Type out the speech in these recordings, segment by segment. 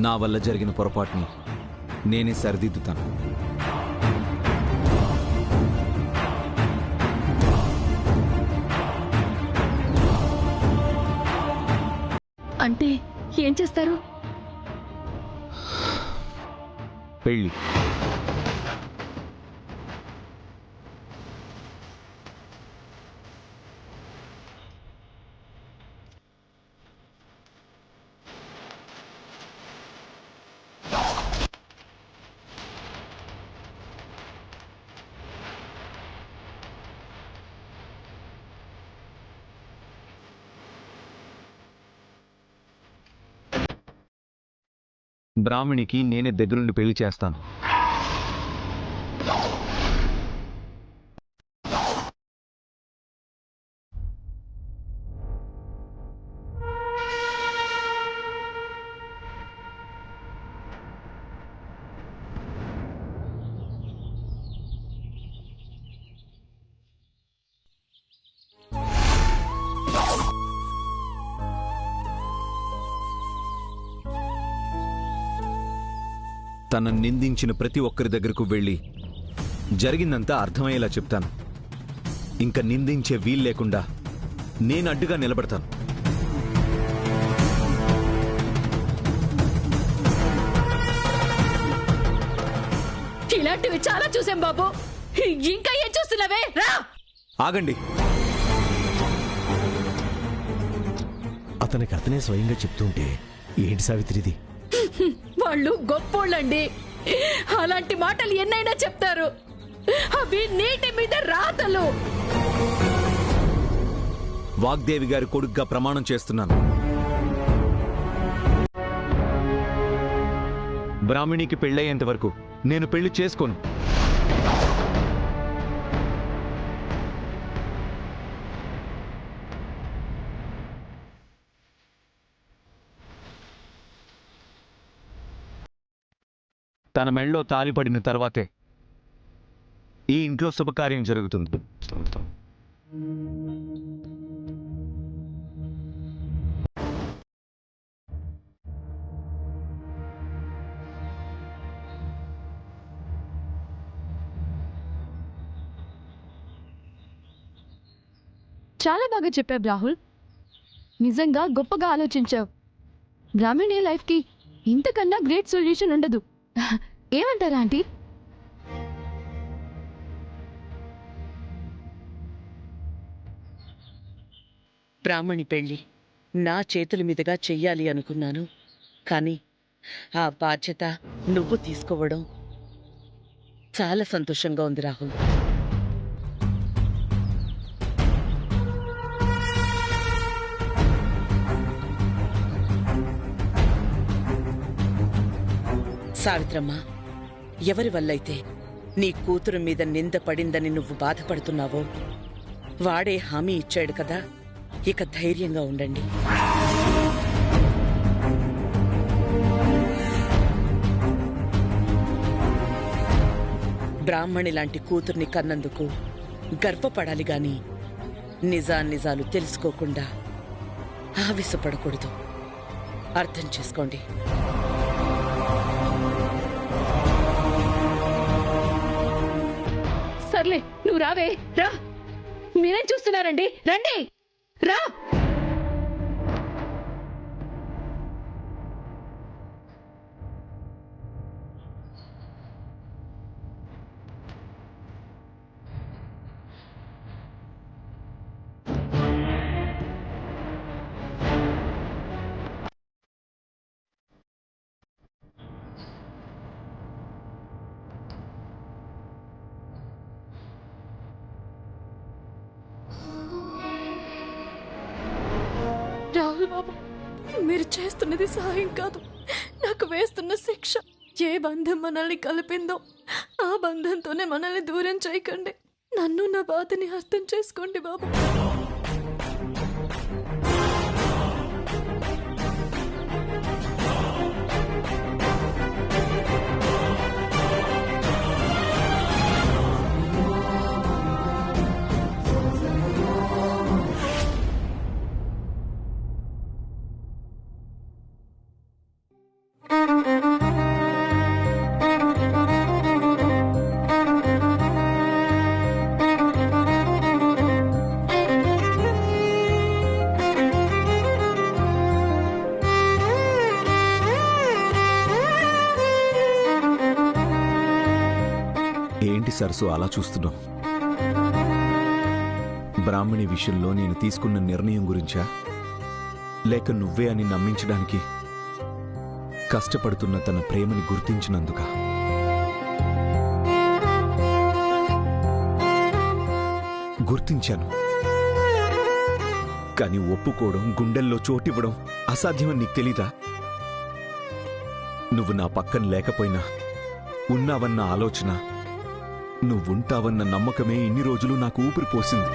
నా వల్ల జరిగిన పొరపాటుని నేనే సరిదిద్దుతాను. అంటే ఏం చేస్తారు? పెళ్ళి. బ్రాహ్మణికి నేనే దగ్గరుండి పెళ్లి చేస్తాను. తనను నిందించిన ప్రతి ఒక్కరి దగ్గరకు వెళ్ళి జరిగిందంతా అర్థమయ్యేలా చెప్తాను. ఇంకా నిందించే వీలు లేకుండా నేను అడ్డుగా నిలబడతాను. ఇలాంటివి చాలా చూసాం బాబు. ఇంకా ఏం చూస్తున్నావే? రా. ఆగండి. అతనికి అతనే స్వయంగా చెప్తుంటే ఏంటి సావిత్రిది? వాళ్ళు గొప్పోళ్ళండి. అలాంటి మాటలు ఎన్నైనా చెప్తారు. అవి నీటి మీద రాతలు. వాగ్దేవి గారి కొడుగ్గా ప్రమాణం చేస్తున్నాను. బ్రాహ్మణికి పెళ్ళయ్యేంత వరకు నేను పెళ్లి చేసుకోను. తన మెళ్ళలో తాళి పడిన తర్వాతే ఈ ఇంట్లో శుభకార్యం జరుగుతుంది. చాలా బాగా చెప్పావు రాహుల్. నిజంగా గొప్పగా ఆలోచించావు. బ్రాహ్మణి లైఫ్కి ఇంతకన్నా గ్రేట్ సొల్యూషన్ ఉండదు. ఏమంటారా ఆంటీ? బ్రాహ్మణి పెళ్ళి నా చేతుల మీదుగా చెయ్యాలి అనుకున్నాను. కానీ ఆ బాధ్యత నువ్వు తీసుకోవడం చాలా సంతోషంగా ఉంది రాహుల్. సావిత్రమ్మ, ఎవరి వల్లైతే నీ కూతురు మీద నింద పడిందని నువ్వు బాధపడుతున్నావో వాడే హామీ ఇచ్చాడు కదా. ఇక ధైర్యంగా ఉండండి. బ్రాహ్మణి లాంటి కూతుర్ని కన్నందుకు గర్వపడాలి గాని నిజాలు తెలుసుకోకుండా ఆవేశపడకూడదు. అర్థం చేసుకోండి. సర్లే, నువ్వు రావే. రా. మీరేం చూస్తున్నారండి? రండి, రా. రాహుల్ బాబు, మీరు చేస్తున్నది సహాయం కాదు, నాకు వేస్తున్న శిక్ష. ఏ బంధం మనల్ని కలిపిందో ఆ బంధంతోనే మనల్ని దూరం చేయకండి. నన్ను నా బాధని అర్థం చేసుకోండి బాబు. ఏంటి సరసు అలా చూస్తున్నావు? బ్రాహ్మణి విషయంలో నేను తీసుకున్న నిర్ణయం గురించా, లేక నువ్వే అని నమ్మించడానికి కష్టపడుతున్న తన ప్రేమని గుర్తించినందుక? గుర్తించాను, కానీ ఒప్పుకోవడం, గుండెల్లో చోటివ్వడం అసాధ్యమని నీకు తెలీదా? నువ్వు నా పక్కన లేకపోయినా ఉన్నావన్న ఆలోచన, నువ్వుంటావన్న నమ్మకమే ఇన్ని రోజులు నాకు ఊపిరి పోసింది.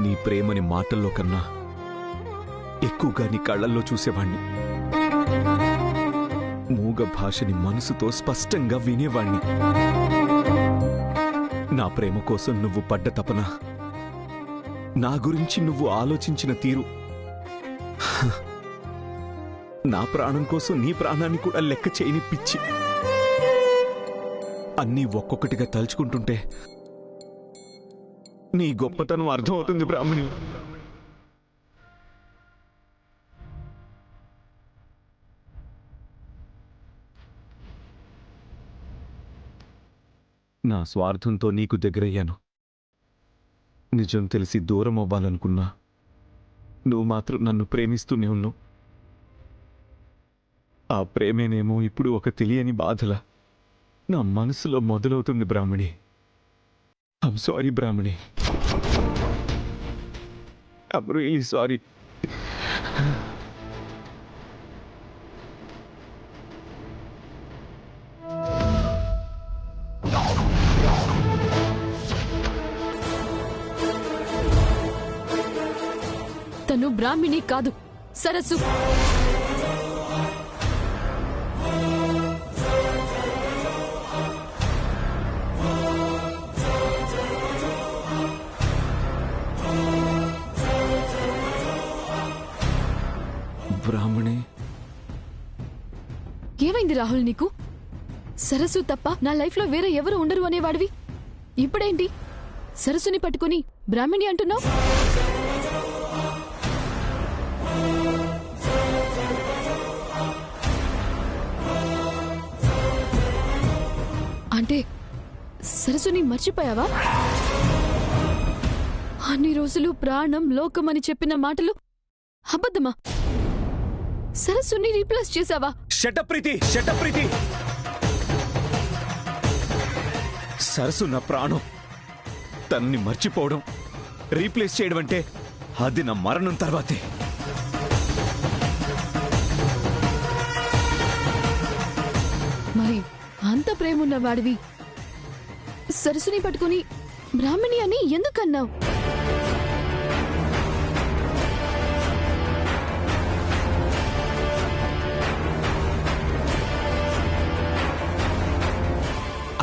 నీ ప్రేమని మాటల్లో కన్నా ఎక్కువగా నీ కళ్ళల్లో చూసేవాణ్ణి. మూగ భాషని మనసుతో స్పష్టంగా వినేవాణ్ణి. నా ప్రేమ కోసం నువ్వు పడ్డ తపన, నా గురించి నువ్వు ఆలోచించిన తీరు, నా ప్రాణం కోసం నీ ప్రాణాన్ని కూడా లెక్క చేయని పిచ్చి, అన్నీ ఒక్కొక్కటిగా తలుచుకుంటుంటే నీ గొప్పతనం అర్థమవుతుంది బ్రాహ్మణి. నా స్వార్థంతో నీకు దగ్గరయ్యాను. నిజం తెలిసి దూరం అవ్వాలనుకున్నా నువ్వు మాత్రం నన్ను ప్రేమిస్తూనే ఉన్నావు. ఆ ప్రేమేనేమో ఇప్పుడు ఒక తెలియని బాధల నా మనసులో మొదలవుతుంది Brahmani. I'm sorry Brahmani, I'm really sorry. తను బ్రాహ్మిణి కాదు, సరస్సు. బ్రాహ్మణి, ఏమైంది రాహుల్ నీకు? సరస్సు తప్ప నా లైఫ్లో వేరే ఎవరు ఉండరు అనేవాడివి, ఇప్పుడేంటి సరస్సుని పట్టుకుని బ్రాహ్మిణి అంటున్నావు? అంటే సరస్సుని మర్చిపోయావా? అన్ని రోజులు ప్రాణం లోకమని చెప్పిన మాటలు అబద్ధమా? సరస్సుని రీప్లేస్ చేసావా? షటప్ ప్రీతి, షటప్ ప్రీతి. సరస్సు నా ప్రాణం. తనని మర్చిపోవడం, రీప్లేస్ చేయడం అంటే అది నా మరణం తర్వాతే. మరి అంత ప్రేమున్న వాడివి సరస్సుని పట్టుకుని బ్రాహ్మణి అని ఎందుకన్నావు?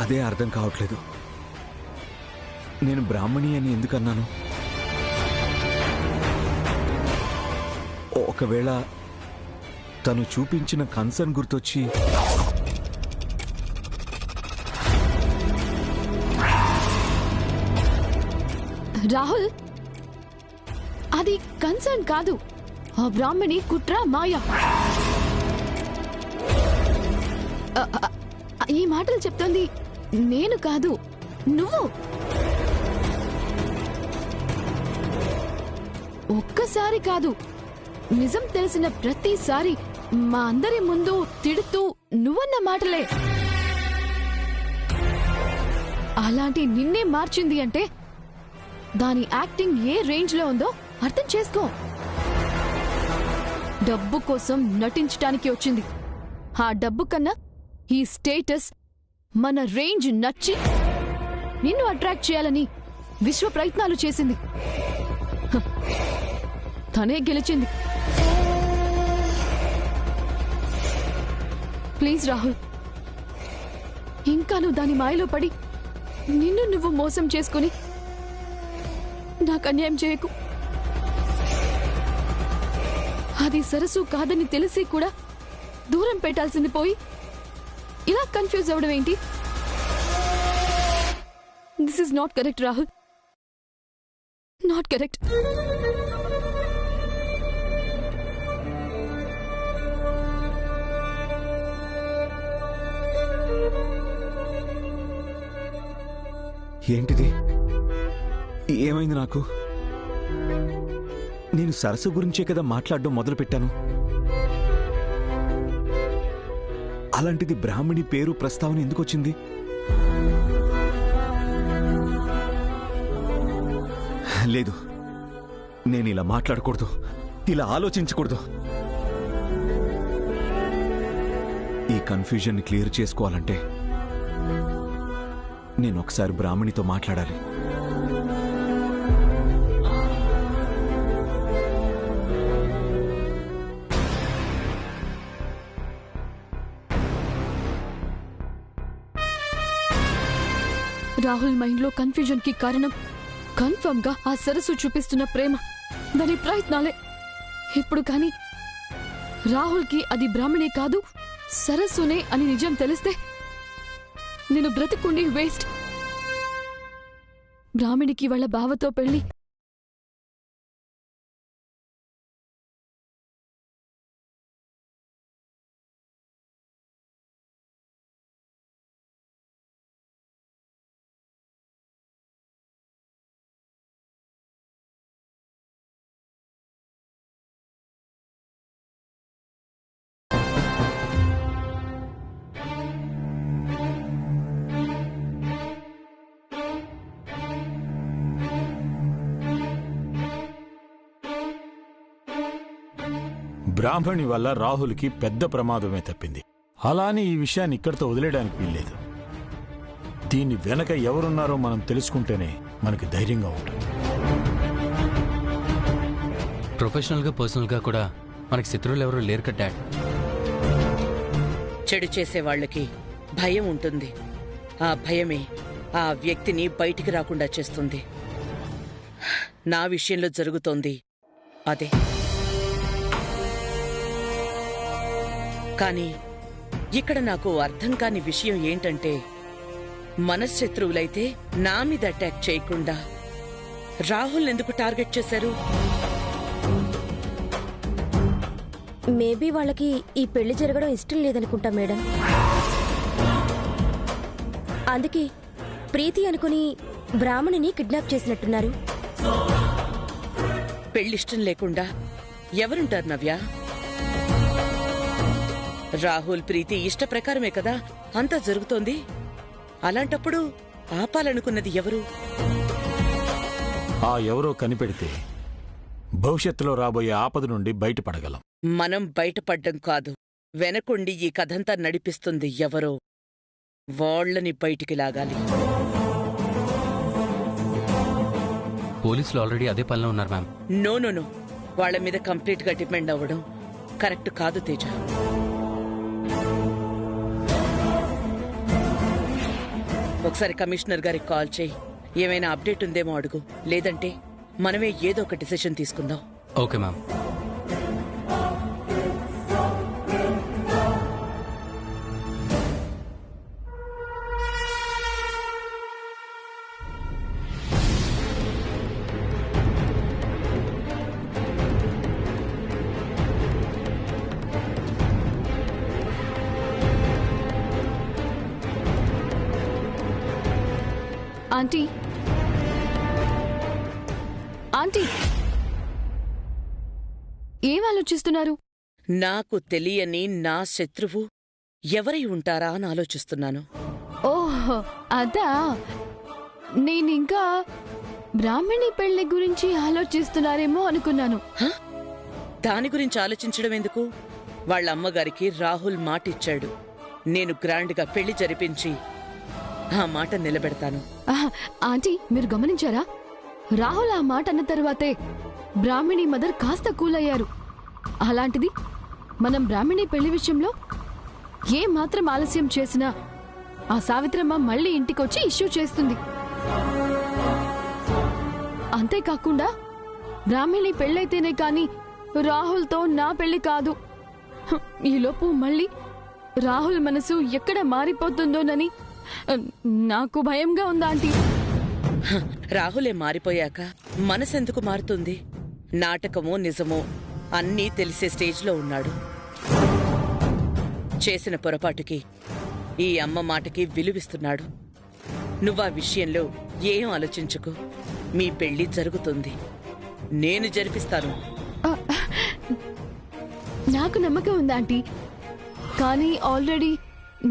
అదే అర్థం కావట్లేదు. నేను బ్రాహ్మణి అని ఎందుకన్నాను? ఒకవేళ తను చూపించిన కన్సర్న్ గుర్తొచ్చి రాహుల్, అది కన్సర్న్ కాదు, ఆ బ్రాహ్మణి కుట్ర, మాయ. ఈ మాటలు చెప్తోంది నేను కాదు, నువ్వు. ఒక్కసారి కాదు, నిజం తెలిసిన ప్రతిసారి మా అందరి ముందు తిడుతూ నువ్వన్న మాటలే. అలాంటి నిన్నే మార్చింది అంటే దాని యాక్టింగ్ ఏ రేంజ్ లో ఉందో అర్థం చేసుకో. డబ్బు కోసం నటించటానికి వచ్చింది. ఆ డబ్బు కన్నా ఈ స్టేటస్, మన రేంజ్ నచ్చి నిన్ను అట్రాక్ట్ చేయాలని విశ్వ ప్రయత్నాలు చేసింది. తనే గెలిచింది. ప్లీజ్ రాహుల్, ఇంకా నువ్వు దాని మాయలో పడి నిన్ను నువ్వు మోసం చేసుకుని నాకు అన్యాయం చేయకు. అది సరస్సు కాదని తెలిసి కూడా దూరం పెట్టాల్సింది పోయి ఇలా కన్ఫ్యూజ్ అవ్వడం ఏంటి? This is not correct Rahul, not correct. ఏంటిది? ఏమైంది నాకు? నేను సరస్సు గురించే కదా మాట్లాడడం మొదలుపెట్టాను. అలాంటిది బ్రాహ్మణి పేరు ప్రస్తావన ఎందుకొచ్చింది? లేదు, నేను ఇలా మాట్లాడకూడదు, ఇలా ఆలోచించకూడదు. ఈ కన్ఫ్యూజన్ని క్లియర్ చేసుకోవాలంటే నేను ఒకసారి బ్రాహ్మణితో మాట్లాడాలి. రాహుల్ మైండ్లో కన్ఫ్యూజన్ కి కారణం కన్ఫర్మ్ గా ఆ సరస్సు చూపిస్తున్న ప్రేమ, దాని ప్రయత్నాలే. ఇప్పుడు కానీ రాహుల్ కి అది బ్రాహ్మణే కాదు సరస్సునే అని నిజం తెలిస్తే నేను బ్రతికుండి వేస్ట్. బ్రాహ్మణికి వాళ్ళ బావతో పెళ్లి బ్రాహ్మణి వల్ల రాహుల్కి పెద్ద ప్రమాదమే తప్పింది. అలానే ఈ విషయాన్ని ఇక్కడితో వదిలేయడానికి వీల్లేదు. దీని వెనక ఎవరున్నారో మనం తెలుసుకుంటేనే మనకి ధైర్యంగా ఉంటుంది. ప్రొఫెషనల్గా పర్సనల్గా కూడా మనకి శత్రువులు ఎవరు లేరు కదా డాడ్. చెడు చేసే వాళ్ళకి భయం ఉంటుంది. ఆ భయమే ఆ వ్యక్తిని బయటికి రాకుండా చేస్తుంది. నా విషయంలో జరుగుతోంది అదే. కానీ ఇక్కడ నాకు అర్థం కాని విషయం ఏంటంటే, మనశ్శత్రువులైతే నా మీద అటాక్ చేయకుండా రాహుల్ ఎందుకు టార్గెట్ చేశారు? మేబీ వాళ్ళకి ఈ పెళ్లి జరగడం ఇష్టం లేదనుకుంటా మేడం. అందుకే ప్రీతి అనుకుని బ్రాహ్మణిని కిడ్నాప్ చేసినట్టున్నారు. పెళ్లిష్టం లేకుండా ఎవరుంటారు నవ్య? రాహుల్ ప్రీతి ఇష్ట ప్రకారమే కదా అంతా జరుగుతోంది. అలాంటప్పుడు ఆపాలనుకున్నది ఎవరు? ఆ ఎవరో కనిపెడితే భవిష్యత్తులో రాబోయే ఆపద నుండి బయటపడగలం. మనం బయటపడ్డం కాదు, వెనకుండి ఈ కథంతా నడిపిస్తుంది ఎవరో, వాళ్ళని బయటికి లాగాలి. పోలీసులు ఆల్రెడీ అదే పనిలో ఉన్నారు మ్యామ్. నో, వాళ్ళ మీద కంప్లీట్ గా డిపెండ్ అవ్వడం కరెక్ట్ కాదు తేజ. ఒకసారి కమిషనర్ గారికి కాల్ చేయి, ఏమైనా అప్డేట్ ఉందేమో అడుగు. లేదంటే మనమే ఏదో ఒక డిసిషన్ తీసుకుందాం. Okay ma'am. ఆంటీ, ఆంటీ, ఏం ఆలోచిస్తున్నారు? నాకు తెలియని నా శత్రువు ఎవరై ఉంటారా అని ఆలోచిస్తున్నాను. ఓహ్ అదా, నేనింకా బ్రాహ్మణి పెళ్లి గురించి ఆలోచిస్తున్నారేమో అనుకున్నాను. దాని గురించి ఆలోచించడం ఎందుకు? వాళ్ళ అమ్మగారికి రాహుల్ మాటిచ్చాడు, నేను గ్రాండ్గా పెళ్లి జరిపించి ఆ మాట నిలబెడతాను. ఆంటీ, మీరు గమనించారా? రాహుల్ ఆ మాట అన్న తరువాతే బ్రాహ్మణి మదర్ కాస్త కూల్ అయ్యారు. అలాంటిది మనం బ్రాహ్మణి పెళ్లి విషయంలో ఏ మాత్రం ఆలస్యం చేసినా ఆ సావిత్రమ్మ మళ్ళీ ఇంటికొచ్చి ఇష్యూ చేస్తుంది. అంతేకాకుండా బ్రాహ్మణి పెళ్ళైతేనే కాని రాహుల్తో నా పెళ్లి కాదు. ఈలోపు మళ్ళీ రాహుల్ మనసు ఎక్కడ మారిపోతుందోనని నాకు భయంగా ఉందా ఆంటీ? రాహులే మారిపోయాక మనసెందుకు మారుతుంది? నాటకమో నిజమో అన్నీ తెలిసే స్టేజ్లో ఉన్నాడు. చేసిన పొరపాటుకి ఈ అమ్మ మాటకి విలువిస్తున్నాడు. నువ్వా విషయంలో ఏం ఆలోచించుకో, మీ పెళ్లి జరుగుతుంది. నేను జరిపిస్తాను. నాకు నమ్మకం ఉంది ఆంటీ, కానీ ఆల్రెడీ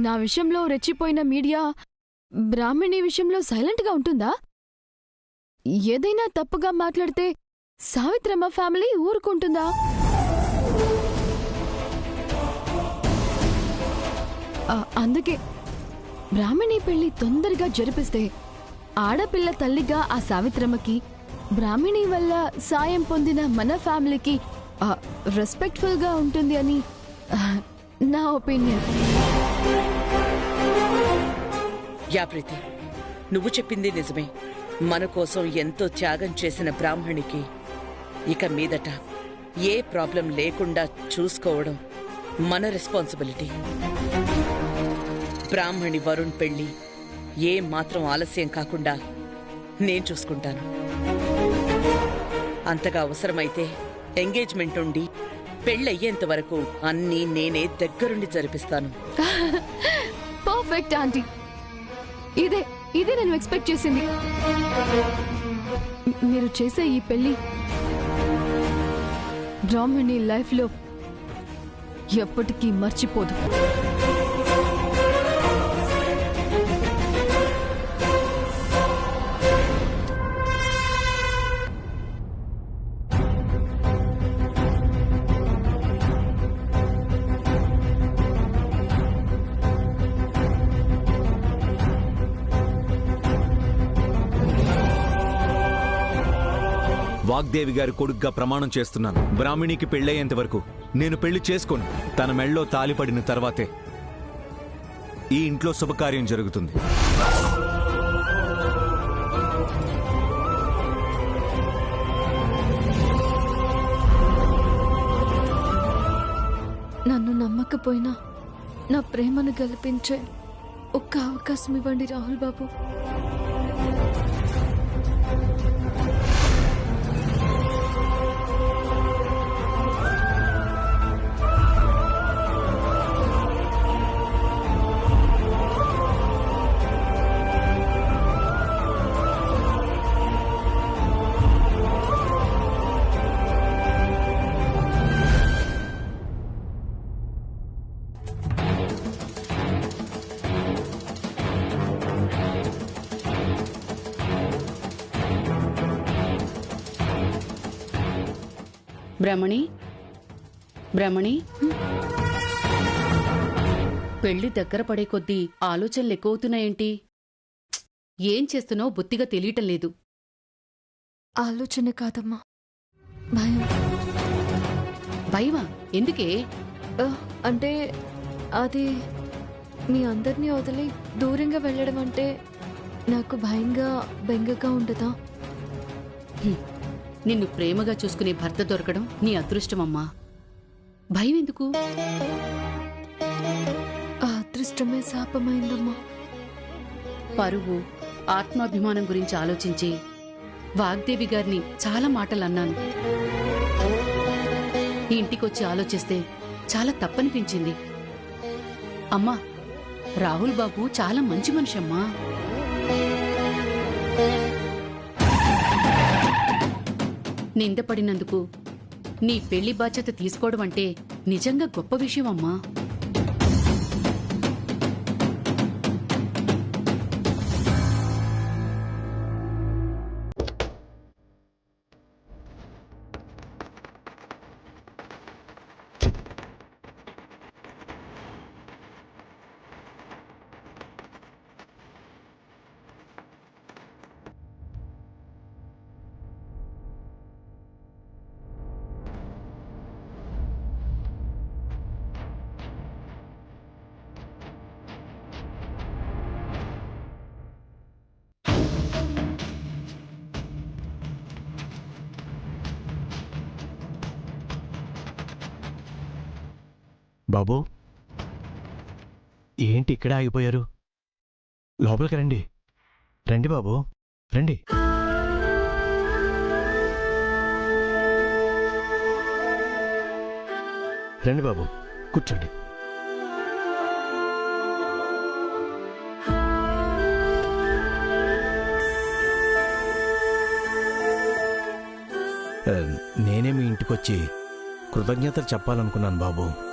నా విషయంలో రెచ్చిపోయిన మీడియా బ్రాహ్మణి విషయంలో సైలెంట్గా ఉంటుందా? ఏదైనా తప్పుగా మాట్లాడితే సావిత్రమ్మ ఫ్యామిలీ ఊరుకుంటుందా? అందుకే బ్రాహ్మణి పెళ్లి తొందరగా జరిపిస్తే ఆడపిల్ల తల్లిగా ఆ సావిత్రమ్మకి, బ్రాహ్మణి వల్ల సాయం పొందిన మన ఫ్యామిలీకి రెస్పెక్ట్ఫుల్ గా ఉంటుంది అని నా ఒపీనియన్. యా ప్రీతి, నువ్వు చెప్పింది నిజమే. మన కోసం ఎంతో త్యాగం చేసిన బ్రాహ్మణికి ఇక మీదట ఏ ప్రాబ్లం లేకుండా చూసుకోవడం మన రెస్పాన్సిబిలిటీ. బ్రాహ్మణి వరుణ్ పెళ్లి ఏ మాత్రం ఆలస్యం కాకుండా నేను చూసుకుంటాను. అంతగా అవసరమైతే ఎంగేజ్మెంట్ ఉండి పెళ్ళయ్యేంత వరకు అన్నీ నేనే దగ్గరుండి జరిపిస్తాను. పర్ఫెక్ట్ ఆంటీ, ఇదే ఇదే నేను ఎక్స్పెక్ట్ చేసింది. మీరు చేసే ఈ పెళ్లి బ్రాహ్మణి లైఫ్లో ఎప్పటికీ మర్చిపోదు. వాగ్దేవి గారి కొడుగ్గా ప్రమాణం చేస్తున్నాను. బ్రాహ్మణికి పెళ్ళయ్యేంత వరకు నేను పెళ్లి చేసుకోను. తన మెళ్ళో తాలిపడిన తర్వాతే ఈ ఇంట్లో శుభకార్యం జరుగుతుంది. నన్ను నమ్మకపోయినా నా ప్రేమను గెలిపించే ఒక్క అవకాశం ఇవ్వండి రాహుల్ బాబు. బ్రహ్మణి, బ్రహ్మణి, పెళ్లి దగ్గర పడే కొద్దీ ఆలోచనలు ఎక్కువవుతున్నాయేంటి? ఏం చేస్తున్నావు బొత్తిగా తెలియటం లేదు. ఆలోచన కాదమ్మా, భయం. భయమా? ఎందుకే? అంటే అది మీ అందరినీ వదిలి దూరంగా వెళ్ళడం అంటే నాకు భయంగా బెంగగా ఉండదా? నిన్ను ప్రేమగా చూసుకునే భర్త దొరకడం నీ అదృష్టమమ్మా. భయం ఎందుకు? ఆ అదృష్టమే శాపమైందమ్మా. పరువు, ఆత్మాభిమానం గురించి ఆలోచించి వాగ్దేవి గారిని చాలా మాటలు అన్నాను. ఈ ఇంటికొచ్చి ఆలోచిస్తే చాలా తప్పనిపించింది. అమ్మా, రాహుల్ బాబు చాలా మంచి మనిషి అమ్మా. నిందపడినందుకు నీ పెళ్లి బాధ్యత తీసుకోవడం అంటే నిజంగా గొప్ప విషయం అమ్మా. బాబు, ఏంటి ఇక్కడ ఆగిపోయారు? లోపలికి రండి. రండి బాబు, రండి. రండి బాబు, కూర్చోండి. నేనే మీ ఇంటికొచ్చి కృతజ్ఞతలు చెప్పాలనుకున్నాను బాబు.